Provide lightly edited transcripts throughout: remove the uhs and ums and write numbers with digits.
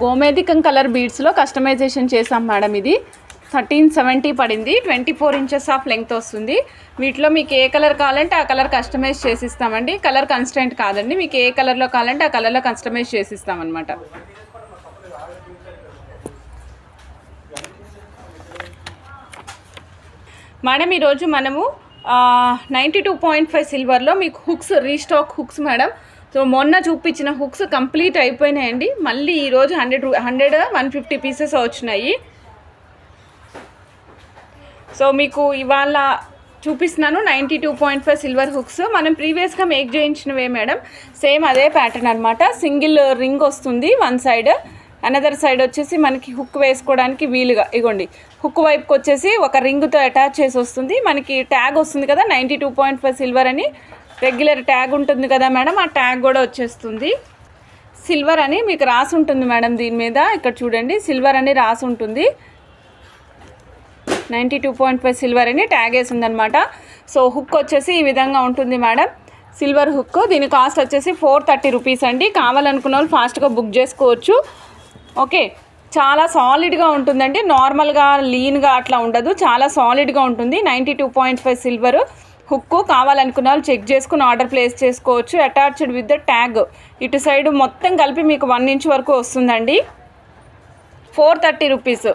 గోమేధికం colour బీడ్స్లో customization చేసాం madam. ఇది 1370 పడింది. 24 ఇంచెస్ ఆఫ్ లెంగ్త్ వస్తుంది. వీటిలో మీకు ఏ కలర్ కావాలంటే ఆ కలర్ కస్టమైజ్ చేసిస్తామండి. కలర్ కన్స్టెంట్ కాదండి, మీకు ఏ కలర్లో కావాలంటే ఆ కలర్లో కస్టమైజ్ చేసిస్తామన్నమాట. మేడం ఈరోజు మనము 92.5 సిల్వర్లో మీకు hooks restock hooks madam. So మొన్న చూపించిన హుక్స్ కంప్లీట్ అయిపోయినాయండి. మళ్ళీ ఈరోజు 150 పీసెస్ వచ్చినాయి. సో మీకు ఇవాళ చూపిస్తున్నాను 92.5 సిల్వర్ హుక్స్. మనం ప్రీవియస్గా మేక్ చేయించినవే మేడం. సేమ్ అదే ప్యాటర్న్ అనమాట. సింగిల్ రింగ్ వస్తుంది వన్ సైడ్, అనదర్ సైడ్ వచ్చేసి మనకి హుక్ వేసుకోవడానికి వీలుగా ఇగోండి. హుక్ వైపుకి వచ్చేసి ఒక రింగ్తో అటాచ్ చేసి వస్తుంది. మనకి ట్యాగ్ వస్తుంది కదా 92.5 సిల్వర్ అని, రెగ్యులర్ ట్యాగ్ ఉంటుంది కదా మేడం, ఆ ట్యాగ్ కూడా వచ్చేస్తుంది. సిల్వర్ అని మీకు రాసి ఉంటుంది మేడం దీని మీద. ఇక్కడ చూడండి సిల్వర్ అని రాసి ఉంటుంది. 92.5 సిల్వర్ అని ట్యాగ్ వేసి ఉందన్నమాట. సో హుక్ వచ్చేసి ఈ విధంగా ఉంటుంది మేడం, సిల్వర్ హుక్. దీని కాస్ట్ వచ్చేసి 430 రూపీస్ అండి. కావాలనుకున్న వాళ్ళు ఫాస్ట్గా బుక్ చేసుకోవచ్చు. ఓకే, చాలా సాలిడ్గా ఉంటుందండి. నార్మల్గా లీన్గా అట్లా ఉండదు, చాలా సాలిడ్గా ఉంటుంది. 92.5 సిల్వర్ హుక్. కావాలనుకున్న వాళ్ళు చెక్ చేసుకుని ఆర్డర్ ప్లేస్ చేసుకోవచ్చు. Attached with the tag. ఇటు సైడ్ మొత్తం కలిపి మీకు 1 ఇంచ్ వరకు వస్తుందండి. 430 రూపీస్.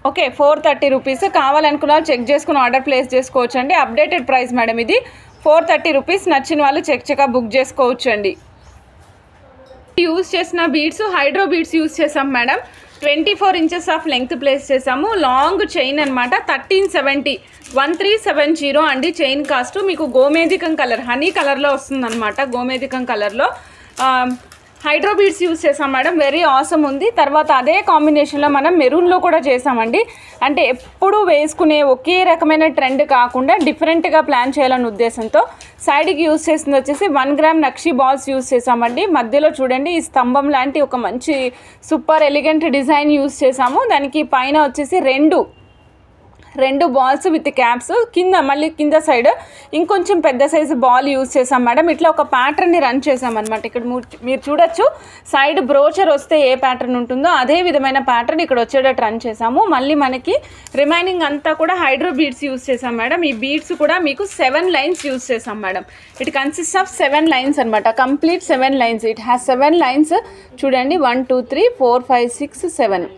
Okay, 430 rupees. కావాలనుకున్న వాళ్ళు చెక్ చేసుకుని ఆర్డర్ ప్లేస్ చేసుకోవచ్చు అండి. అప్డేటెడ్ ప్రైస్ మేడం ఇది 430 రూపీస్. నచ్చిన వాళ్ళు చెక్గా బుక్ చేసుకోవచ్చు అండి. యూజ్ చేసిన బీడ్స్ హైడ్రో బీడ్స్ యూజ్ చేసాం madam. 24 inches of length place చేసాము. లాంగ్ చైన్ అనమాట. 1370 అండి చైన్ కాస్ట్. మీకు గోమేధికం కలర్ హనీ కలర్లో వస్తుంది అనమాట. గోమేధికం కలర్లో హైడ్రో బీడ్స్ యూజ్ చేసాం మేడం. వెరీ ఆసమ్ ఉంది. తర్వాత అదే కాంబినేషన్లో మనం మెరూన్లో కూడా చేసామండి. అంటే ఎప్పుడు వేసుకునే ఒకే రకమైన ట్రెండ్ కాకుండా డిఫరెంట్గా ప్లాన్ చేయాలనే ఉద్దేశంతో సైడ్కి యూజ్ చేసింది వచ్చేసి 1 గ్రామ్ నక్షి బాల్స్ యూజ్ చేసామండి. మధ్యలో చూడండి ఈ స్తంభం లాంటి ఒక మంచి సూపర్ ఎలిగెంట్ డిజైన్ యూజ్ చేసాము. దానికి పైన వచ్చేసి రెండు బాల్స్ విత్ క్యాప్స్, కింద మళ్ళీ కింద సైడ్ ఇంకొంచెం పెద్ద సైజు బాల్ యూజ్ చేసాం మేడం. ఇట్లా ఒక ప్యాటర్న్ని రన్ చేసాం అనమాట. ఇక్కడ మీరు చూడొచ్చు సైడ్ బ్రోచర్ వస్తే ఏ ప్యాటర్న్ ఉంటుందో అదే విధమైన ప్యాటర్న్ ఇక్కడ వచ్చేటట్టు రన్ చేసాము. మళ్ళీ మనకి రిమైనింగ్ అంతా కూడా హైడ్రో బీడ్స్ యూజ్ చేసాం మేడం. ఈ బీడ్స్ కూడా మీకు 7 లైన్స్ యూజ్ చేసాం madam. It consist of 7 lines అనమాట. Complete 7 lines. It has 7 lines. చూడండి 1 2 3 4 5 6 7.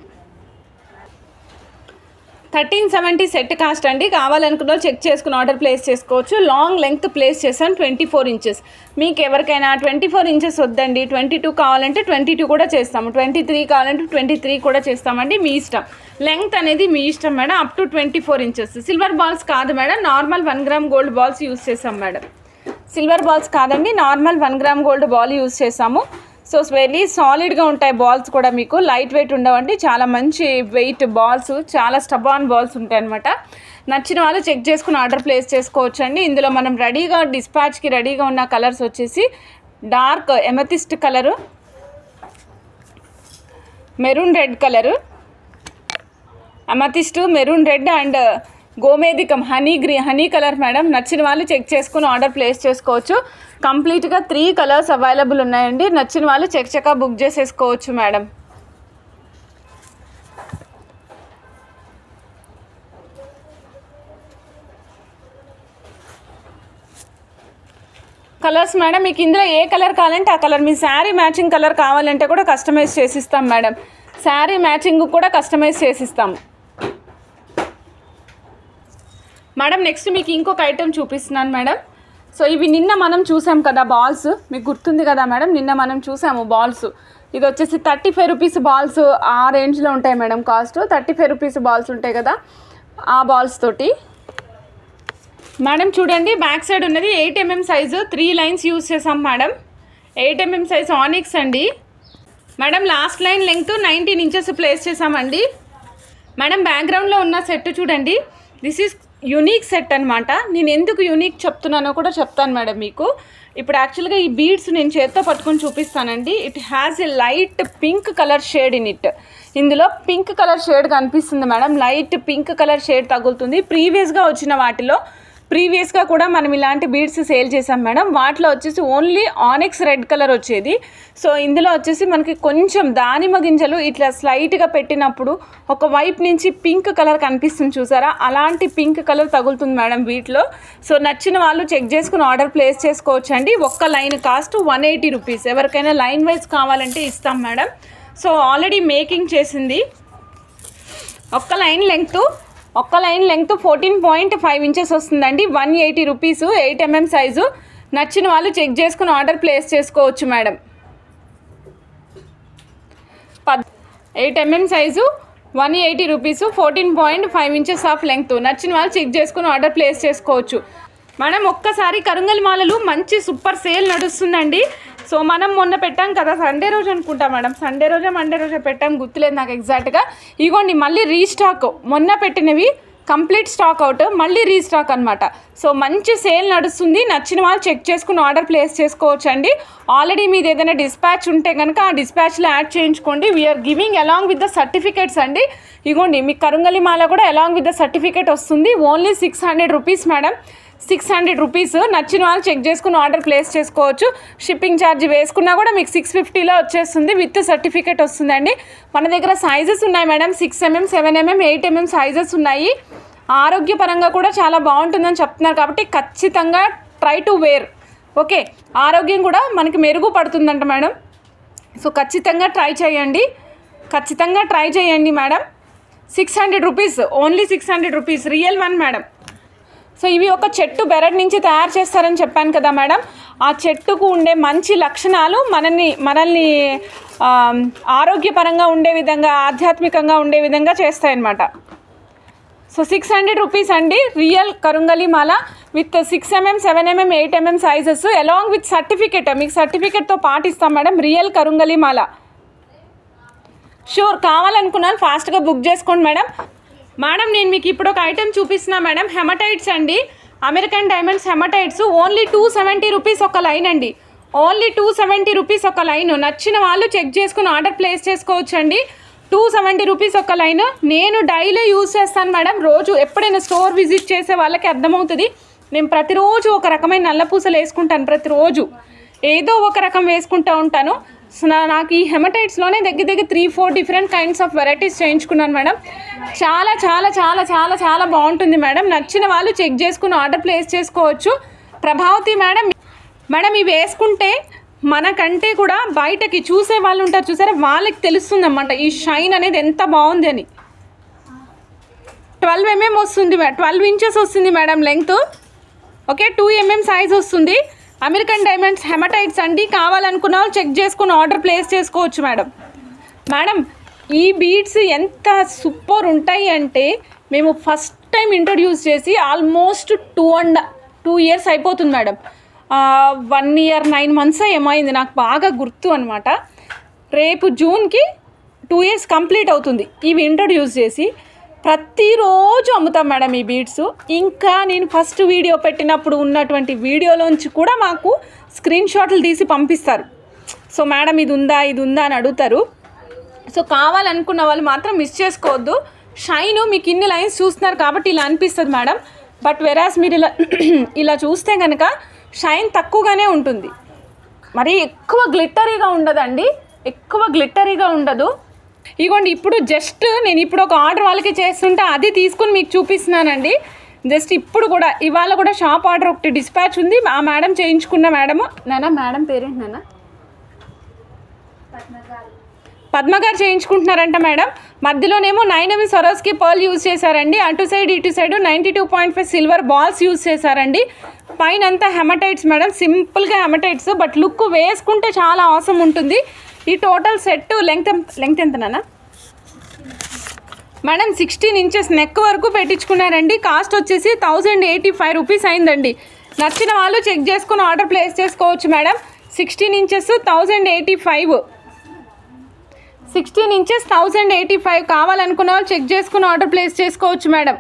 1370 సెట్ కాస్ట్ అండి. కావాలనుకున్న చెక్ చేసుకుని ఆర్డర్ ప్లేస్ చేసుకోవచ్చు. లాంగ్ లెంగ్త్ ప్లేస్ చేసాను 24 ఇంచెస్. మీకు ఎవరికైనా 24 ఇంచెస్ వద్దండి, 22 కావాలంటే 22 కూడా చేస్తాము, 23 కావాలంటే 23 కూడా చేస్తామండి. మీ ఇష్టం. లెంగ్త్ అనేది మీ ఇష్టం madam. Up to 24 inches. Silver balls కాదు madam, normal 1 gram gold balls use చేసాం మేడం. సిల్వర్ బాల్స్ కాదండి, normal 1 gram gold ball use చేసాము. సో వెరీ సాలిడ్గా ఉంటాయి బాల్స్ కూడా. మీకు లైట్ వెయిట్ ఉండవండి, చాలా మంచి వెయిట్ బాల్స్, చాలా స్టబాన్ బాల్స్ ఉంటాయి అనమాట. నచ్చిన వాళ్ళు చెక్ చేసుకుని ఆర్డర్ ప్లేస్ చేసుకోవచ్చు అండి. ఇందులో మనం రెడీగా డిస్పాచ్కి రెడీగా ఉన్న కలర్స్ వచ్చేసి dark amethyst colour, maroon red colour, amethyst, maroon red and గోమేధికం హనీ కలర్ మేడం. నచ్చిన వాళ్ళు చెక్ చేసుకుని ఆర్డర్ ప్లేస్ చేసుకోవచ్చు. కంప్లీట్గా 3 కలర్స్ అవైలబుల్ ఉన్నాయండి. నచ్చిన వాళ్ళు చెక్గా బుక్ చేసేసుకోవచ్చు మేడం. కలర్స్ మేడం మీకు ఇందులో ఏ కలర్ కావాలంటే ఆ కలర్, మీ శారీ మ్యాచింగ్ కలర్ కావాలంటే కూడా కస్టమైజ్ చేసిస్తాం మేడం. శారీ మ్యాచింగ్ కూడా కస్టమైజ్ చేసిస్తాము మేడం. నెక్స్ట్ మీకు ఇంకొక ఐటెం చూపిస్తున్నాను మేడం. సో ఇవి నిన్న మనం చూసాం కదా బాల్స్, మీకు గుర్తుంది కదా మేడం, నిన్న మనం చూసాము బాల్స్. ఇది వచ్చేసి 35 రూపీస్ బాల్స్, ఆ రేంజ్లో ఉంటాయి మేడం కాస్ట్. 35 రూపీస్ బాల్స్ ఉంటాయి కదా, ఆ బాల్స్ తోటి మేడం. చూడండి బ్యాక్ సైడ్ ఉన్నది 8 mm సైజు, 3 లైన్స్ యూజ్ చేసాం మేడం. 8 mm సైజ్ ఆనిక్స్ అండి madam. Last line length 19 inches place చేసామండి మేడం. బ్యాక్గ్రౌండ్లో ఉన్న సెట్ చూడండి, దిస్ ఈజ్ యూనిక్ సెట్ అనమాట. నేను ఎందుకు యూనిక్ చెప్తున్నానో కూడా చెప్తాను మేడం మీకు. ఇప్పుడు యాక్చువల్గా ఈ బీడ్స్ నేను చేత్తో పట్టుకొని చూపిస్తానండి. It has a light pink colour shade in it. ఇందులో పింక్ కలర్ షేడ్ కనిపిస్తుంది madam. Light pink colour shade తగులుతుంది. ప్రీవియస్గా వచ్చిన వాటిలో ప్రీవియస్గా కూడా మనం ఇలాంటి బీడ్స్ సేల్ చేసాం మేడం. వాటిలో వచ్చేసి ఓన్లీ ఆనెక్స్ రెడ్ కలర్ వచ్చేది. సో ఇందులో వచ్చేసి మనకి కొంచెం దానిమ్మ గింజలు ఇట్లా స్లైట్గా పెట్టినప్పుడు ఒక వైపు నుంచి పింక్ కలర్ కనిపిస్తుంది చూసారా, అలాంటి పింక్ కలర్ తగులుతుంది మేడం వీటిలో. సో నచ్చిన వాళ్ళు చెక్ చేసుకుని ఆర్డర్ ప్లేస్ చేసుకోవచ్చు అండి. ఒక్క లైన్ కాస్ట్ 180 రూపీస్. ఎవరికైనా లైన్ వైజ్ కావాలంటే ఇస్తాం మేడం. సో ఆల్రెడీ మేకింగ్ చేసింది. ఒక్క లైన్ లెంగ్త్ 14.5 ఇంచెస్ వస్తుందండి. 180 రూపీస్. 8 mm size. నచ్చిన వాళ్ళు చెక్ చేసుకుని ఆర్డర్ ప్లేస్ చేసుకోవచ్చు madam. 8 mm size 180 rupees. 14.5 inches of length. నచ్చిన వాళ్ళు చెక్ చేసుకుని ఆర్డర్ ప్లేస్ చేసుకోవచ్చు మేడం. ఒక్కసారి కరుంగలి మాలలు మంచి సూపర్ సేల్ నడుస్తుందండి. సో మనం మొన్న పెట్టాం కదా, సండే రోజు అనుకుంటా మేడం, సండే రోజా మండే రోజా పెట్టాం, గుర్తులేదు నాకు ఎగ్జాక్ట్గా. ఇగోండి మళ్ళీ రీస్టాక్, మొన్న పెట్టినవి కంప్లీట్ స్టాక్ అవుట్, మళ్ళీ రీస్టాక్ అనమాట. సో మంచి సేల్ నడుస్తుంది. నచ్చిన వాళ్ళు చెక్ చేసుకుని ఆర్డర్ ప్లేస్ చేసుకోవచ్చు అండి. ఆల్రెడీ మీది ఏదైనా డిస్పాచ్ ఉంటే కనుక ఆ డిస్పాచ్లో యాడ్ చేయించుకోండి. We are giving along with the certificates అండి. ఇగోండి మీ కరుంగలి మాల కూడా అలాంగ్ విత్ ద సర్టిఫికేట్ వస్తుంది. Only 600 rupees madam. 600 రూపీస్. నచ్చిన వాళ్ళు చెక్ చేసుకుని ఆర్డర్ ప్లేస్ చేసుకోవచ్చు. షిప్పింగ్ ఛార్జ్ వేసుకున్నా కూడా మీకు 650లో వచ్చేస్తుంది. విత్ సర్టిఫికేట్ వస్తుందండి. మన దగ్గర సైజెస్ ఉన్నాయి madam. 6 mm, 7 mm, 8 mm sizes ఉన్నాయి. ఆరోగ్యపరంగా కూడా చాలా బాగుంటుందని చెప్తున్నారు కాబట్టి ఖచ్చితంగా ట్రై టు వేర్. ఓకే, ఆరోగ్యం కూడా మనకి మెరుగుపడుతుందంట మేడం. సో ఖచ్చితంగా ట్రై చేయండి madam. 600 rupees. Only 600 rupees. Real one madam. So ఇవి ఒక చెట్టు బెరడ్ నుంచి తయారు చేస్తారని చెప్పాను కదా మేడం. ఆ చెట్టుకు ఉండే మంచి లక్షణాలు మనల్ని ఆరోగ్యపరంగా ఉండే విధంగా, ఆధ్యాత్మికంగా ఉండే విధంగా చేస్తాయన్నమాట. సో 600 రూపీస్ అండి. రియల్ కరుంగలి మాల with 6 mm, 7 mm, 8 mm sizes along with certificate. మీకు సర్టిఫికేట్తో పాటిస్తాం మేడం. రియల్ కరుంగలి మాల. షూర్, కావాలనుకున్నాను ఫాస్ట్గా బుక్ చేసుకోండి మేడం. మేడం నేను మీకు ఇప్పుడు ఒక ఐటెం చూపిస్తున్నా మేడం. హెమటైట్స్ అండి, అమెరికన్ డైమండ్స్ హెమటైట్స్. ఓన్లీ 270 రూపీస్ ఒక లైన్ అండి. ఓన్లీ 270 రూపీస్ ఒక లైన్. నచ్చిన వాళ్ళు చెక్ చేసుకుని ఆర్డర్ ప్లేస్ చేసుకోవచ్చు అండి. 270 రూపీస్ ఒక లైన్. నేను డైలీ యూజ్ చేస్తాను మేడం. రోజు ఎప్పుడైనా స్టోర్ విజిట్ చేసే వాళ్ళకి అర్థమవుతుంది. నేను ప్రతిరోజు ఒక రకమైన నల్లపూసలు వేసుకుంటాను. ప్రతిరోజు ఏదో ఒక రకం వేసుకుంటూ ఉంటాను. సో నాకు ఈ హెమటైట్స్లోనే దగ్గర 3-4 డిఫరెంట్ కైండ్స్ ఆఫ్ వెరైటీస్ చేయించుకున్నాను మేడం. చాలా చాలా చాలా చాలా చాలా బాగుంటుంది మేడం. నచ్చిన వాళ్ళు చెక్ చేసుకుని ఆర్డర్ ప్లేస్ చేసుకోవచ్చు. ప్రభావతి మేడం ఇవి వేసుకుంటే మనకంటే కూడా బయటకి చూసే వాళ్ళు ఉంటారు చూసారా, వాళ్ళకి తెలుస్తుంది అన్నమాట ఈ షైన్ అనేది ఎంత బాగుంది అని. 12 mm వస్తుంది, 12 ఇంచెస్ వస్తుంది madam length. Okay, 2 mm size వస్తుంది. అమెరికన్ డైమండ్స్ హెమటైట్స్ అండి. కావాలనుకున్న వాళ్ళు చెక్ చేసుకుని ఆర్డర్ ప్లేస్ చేసుకోవచ్చు మేడం. ఈ బీడ్స్ ఎంత సూపర్ ఉంటాయి అంటే మేము ఫస్ట్ టైం ఇంట్రడ్యూస్ చేసి ఆల్మోస్ట్ 2 years అయిపోతుంది మేడం. 1 year 9 months ఏమైంది నాకు బాగా గుర్తు అనమాట. రేపు జూన్కి 2 years కంప్లీట్ అవుతుంది ఇవి ఇంట్రడ్యూస్ చేసి. ప్రతిరోజు అమ్ముతాం మేడం ఈ బీడ్స్. ఇంకా నేను ఫస్ట్ వీడియో పెట్టినప్పుడు ఉన్నటువంటి వీడియోలోంచి కూడా మాకు స్క్రీన్ షాట్లు తీసి పంపిస్తారు. సో మేడం ఇది ఉందా అని అడుగుతారు. సో కావాలనుకున్న వాళ్ళు మాత్రం మిస్ చేసుకోవద్దు. షైను మీకు ఇన్ని లైన్స్ చూస్తున్నారు కాబట్టి ఇలా అనిపిస్తుంది మేడం. బట్ వెరాస్ మీరు ఇలా చూస్తే కనుక షైన్ తక్కువగానే ఉంటుంది. మరి ఎక్కువ గ్లిట్టరీగా ఉండదండి, ఎక్కువ గ్లిట్టరీగా ఉండదు. ఇగోండి ఇప్పుడు జస్ట్ నేను ఇప్పుడు ఒక ఆర్డర్ వాళ్ళకి చేస్తుంటే అది తీసుకుని మీకు చూపిస్తున్నానండి. జస్ట్ ఇప్పుడు కూడా ఇవాళ కూడా షాప్ ఆర్డర్ ఒకటి డిస్పాచ్ ఉంది. ఆ మేడం చేయించుకున్న మేడం పేరేంటి నాన్న? పద్మ గారు చేయించుకుంటున్నారంట మేడం. మధ్యలోనేమో 9 mm సరోస్కి పర్ల్ యూజ్ చేశారండి. అటు సైడ్ ఇటు సైడ్ 92.5 సిల్వర్ బాల్స్ యూజ్ చేశారండి. పైన అంతా హెమటైట్స్ మేడం, సింపుల్గా హెమటైట్స్. బట్ లుక్ వేసుకుంటే చాలా అవసరం ఉంటుంది. ఈ టోటల్ సెట్ లెంగ్త్ ఎంత నాన్న మేడం? 16 inches నెక్ వరకు పెట్టించుకున్నారండి. కాస్ట్ వచ్చేసి 1085 రూపీస్ అయిందండి. నచ్చిన వాళ్ళు చెక్ చేసుకుని ఆర్డర్ ప్లేస్ చేసుకోవచ్చు మేడం. 16 inches 1085. 16 inches 1085 కావాలనుకున్న వాళ్ళు చెక్ చేసుకుని ఆర్డర్ ప్లేస్ చేసుకోవచ్చు మేడం.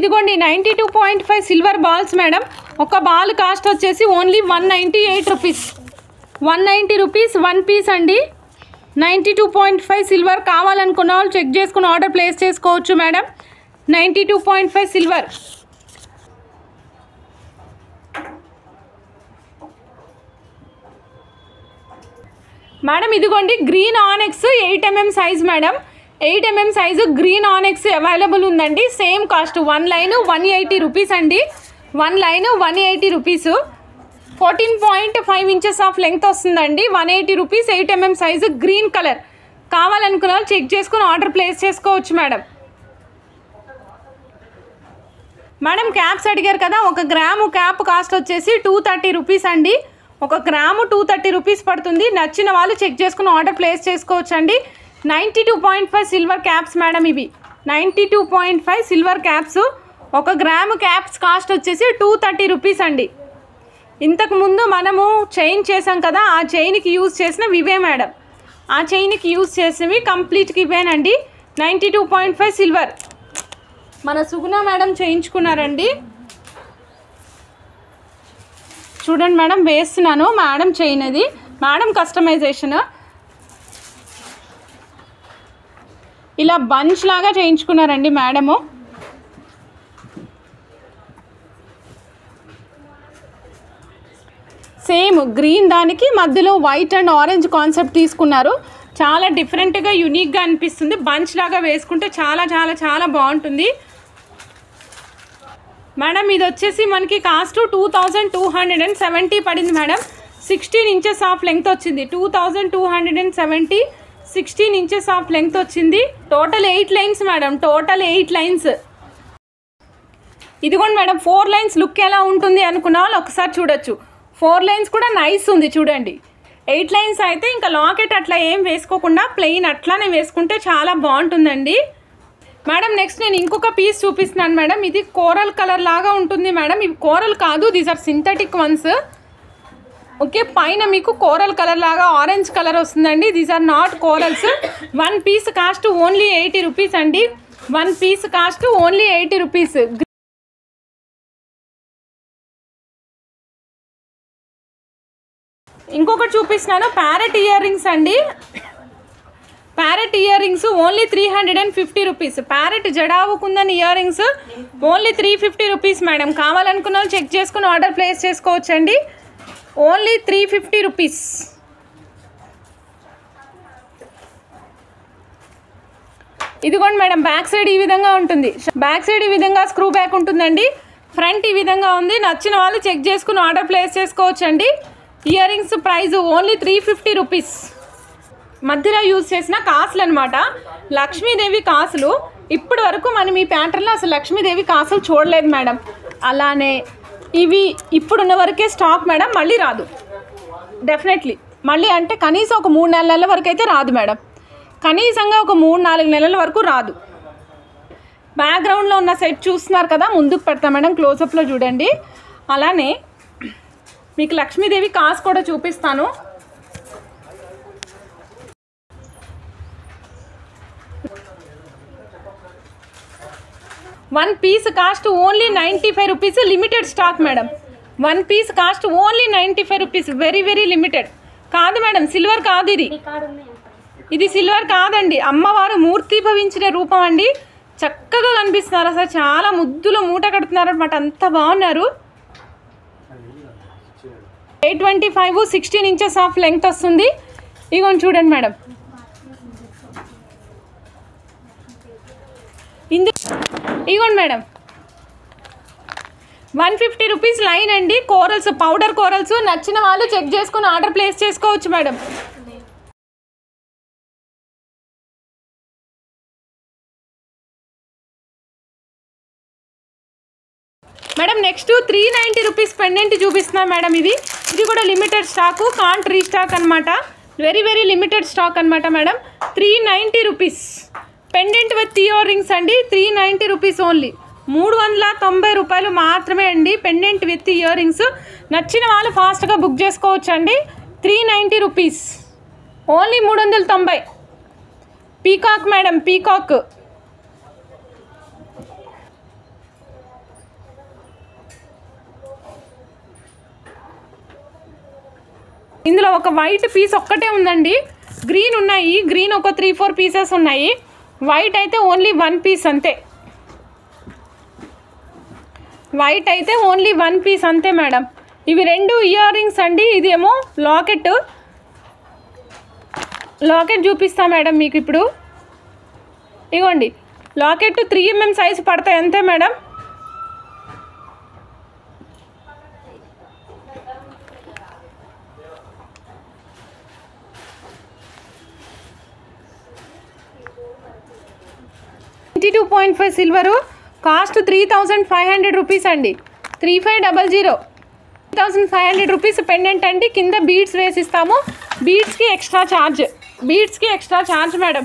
ఇదిగోండి 92.5 సిల్వర్ బాల్స్ మేడం. ఒక బాల్ కాస్ట్ వచ్చేసి ఓన్లీ 198 రూపీస్. 190 రూపీస్ 1 పీస్ అండి. 92.5 సిల్వర్ కావాలనుకున్న వాళ్ళు చెక్ చేసుకుని ఆర్డర్ ప్లేస్ చేసుకోవచ్చు మేడం. 92.5 సిల్వర్. మేడం ఇదిగోండి green onyx 8 mm size madam, 8 mm size green onyx available ఉందండి. సేమ్ కాస్ట్ 1 లైన్ 180 రూపీస్ అండి. 1 line 180 rupees. 14.5 inches of length వస్తుందండి. 180 rupees. 8 mm size green colour. కావాలనుకున్న వాళ్ళు చెక్ చేసుకుని order place చేసుకోవచ్చు madam. Madam caps అడిగారు కదా, 1 గ్రాము క్యాప్ కాస్ట్ వచ్చేసి 230 రూపీస్ అండి. 1 గ్రాము 230 రూపీస్ పడుతుంది. నచ్చిన వాళ్ళు చెక్ చేసుకుని ఆర్డర్ ప్లేస్ చేసుకోవచ్చు అండి. 92.5 సిల్వర్ క్యాప్స్ మేడం ఇవి. 92.5 silver caps. 1 gram caps cost వచ్చేసి 230 రూపీస్ అండి. ఇంతకుముందు మనము చైన్ చేసాం కదా, ఆ చైన్కి యూజ్ చేసినవి ఇవే మేడం. ఆ చైన్కి యూజ్ చేసినవి కంప్లీట్గా ఇవేనండి. 92.5 సిల్వర్. మన సుగుణ మేడం చేయించుకున్నారండి. చూడండి మేడం వేస్తున్నాను. మేడం చైన్ అది, మేడం కస్టమైజేషన్. ఇలా బంచ్ లాగా చేయించుకున్నారండి మేడము. సేమ్ గ్రీన్ దానికి మధ్యలో వైట్ అండ్ ఆరెంజ్ కాన్సెప్ట్ తీసుకున్నారు. చాలా డిఫరెంట్గా యూనిక్గా అనిపిస్తుంది. బంచ్ లాగా వేసుకుంటే చాలా చాలా చాలా బాగుంటుంది మేడం. ఇది వచ్చేసి మనకి కాస్ట్ 2270 పడింది మేడం. 16 ఇంచెస్ ఆఫ్ లెంగ్త్ వచ్చింది. 2270, 16 ఇంచెస్ ఆఫ్ లెంగ్త్ వచ్చింది. Total 8 lines madam. Total 8 lines. ఇదిగోండి మేడం 4 లైన్స్ లుక్ ఎలా ఉంటుంది అనుకున్న వాళ్ళు ఒకసారి చూడొచ్చు. 4 లైన్స్ కూడా నైస్ ఉంది చూడండి. 8 లైన్స్ అయితే ఇంకా లాకెట్ అట్లా ఏం వేసుకోకుండా ప్లెయిన్ అట్లానే వేసుకుంటే చాలా బాగుంటుందండి మేడం. నెక్స్ట్ నేను ఇంకొక పీస్ చూపిస్తున్నాను మేడం. ఇది కోరల్ కలర్ లాగా ఉంటుంది మేడం. ఇవి కోరల్ కాదు, these are synthetic ones. Okay, పైన మీకు కోరల్ కలర్ లాగా ఆరెంజ్ కలర్ వస్తుందండి. These are not corals. 1 piece cost only 80 rupees అండి. 1 పీస్ కాస్ట్ ఓన్లీ 80 రూపీస్. ఇంకొకటి చూపిస్తున్నాను, ప్యారెట్ ఇయర్ రింగ్స్ అండి. Parrot earrings only 350 rupees. Parrot జడావుకుందని earrings only 350 rupees madam. కావాలనుకున్న వాళ్ళు చెక్ చేసుకుని ఆర్డర్ ప్లేస్ చేసుకోవచ్చండి. Only 350 rupees. ఇదిగోండి మేడం బ్యాక్ సైడ్ ఈ విధంగా ఉంటుంది. బ్యాక్ సైడ్ ఈ విధంగా స్క్రూ బ్యాక్ ఉంటుందండి. ఫ్రంట్ ఈ విధంగా ఉంది. నచ్చిన వాళ్ళు చెక్ చేసుకుని ఆర్డర్ ప్లేస్ చేసుకోవచ్చండి. Ear rings price only 350 rupees. మధ్యలో యూజ్ చేసిన కాసులు అనమాట, లక్ష్మీదేవి కాసులు. ఇప్పటి వరకు మనం ఈ ప్యాటర్న్లో అసలు లక్ష్మీదేవి కాసులు చూడలేదు మేడం. అలానే ఇవి ఇప్పుడున్న వరకే స్టాక్ మేడం, మళ్ళీ రాదు డెఫినెట్లీ. మళ్ళీ అంటే కనీసం ఒక 3-4 నెలల వరకు అయితే రాదు మేడం. కనీసంగా ఒక 3-4 నెలల వరకు రాదు. బ్యాక్గ్రౌండ్లో ఉన్న సెట్ చూస్తున్నారు కదా, ముందుకు పెడతా మేడం, క్లోజప్లో చూడండి. అలానే మీకు లక్ష్మీదేవి కాసు కూడా చూపిస్తాను. One piece cost only 95 rupees. Limited stock madam. 1 piece cost only 95 rupees. Very very limited. కాదు మేడం, సిల్వర్ కాదు ఇది. ఇది సిల్వర్ కాదండి, అమ్మవారు మూర్తి భవించిన రూపం అండి. చక్కగా కనిపిస్తున్నారు. అసలు చాలా ముద్దులో మూట కడుతున్నారు అనమాట. అంత బాగున్నారు. 825, 16 ఇంచెస్ ఆఫ్ లెంగ్త్ వస్తుంది. ఇగోండి చూడండి మేడం. ఇగోండి మేడం 150 రూపీస్ లైన్ అండి. Corals, powder corals. నచ్చిన వాళ్ళు చెక్ చేసుకుని ఆర్డర్ ప్లేస్ చేసుకోవచ్చు madam. Madam next 390 rupees pendant చూపిస్తున్నాం మేడం. ఇది కూడా లిమిటెడ్ స్టాకు, కాంట్ రీస్టాక్ అనమాట. వెరీ వెరీ లిమిటెడ్ స్టాక్ అనమాట madam. 390 rupees pendant with ear rings అండి. 390 రూపీస్ ఓన్లీ. 390 రూపాయలు మాత్రమే అండి పెండెంట్ విత్ ఇయర్ రింగ్స్. నచ్చిన వాళ్ళు ఫాస్ట్గా బుక్ చేసుకోవచ్చు అండి. 390 rupees only. 390. Peacock madam, peacock. ఇందులో ఒక వైట్ పీస్ ఒక్కటే ఉందండి. గ్రీన్ ఉన్నాయి. గ్రీన్ ఒక 3-4 పీసెస్ ఉన్నాయి. వైట్ అయితే ఓన్లీ 1 పీస్ అంతే. వైట్ అయితే ఓన్లీ 1 పీస్ అంతే మేడం. ఇవి 2 ఇయర్ రింగ్స్ అండి. ఇదేమో లాకెట్ చూపిస్తా మేడం మీకు ఇప్పుడు. ఇగోండి లాకెట్ 3 mm సైజు పడతాయి అంతే మేడం. $22.5 సిల్వరు, కాస్ట్ 3500 రూపీస్ అండి. 3500 3500 రూపీస్ పెండెంట్ అండి. కింద బీడ్స్ వేసిస్తాము. బీడ్స్కి ఎక్స్ట్రా ఛార్జ్ మేడం.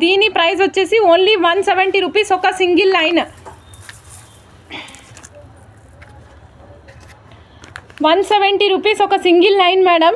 దీని ప్రైస్ వచ్చేసి ఓన్లీ 170 రూపీస్ ఒక సింగిల్ లైన్. 170 రూపీస్ ఒక సింగిల్ లైన్ మేడం.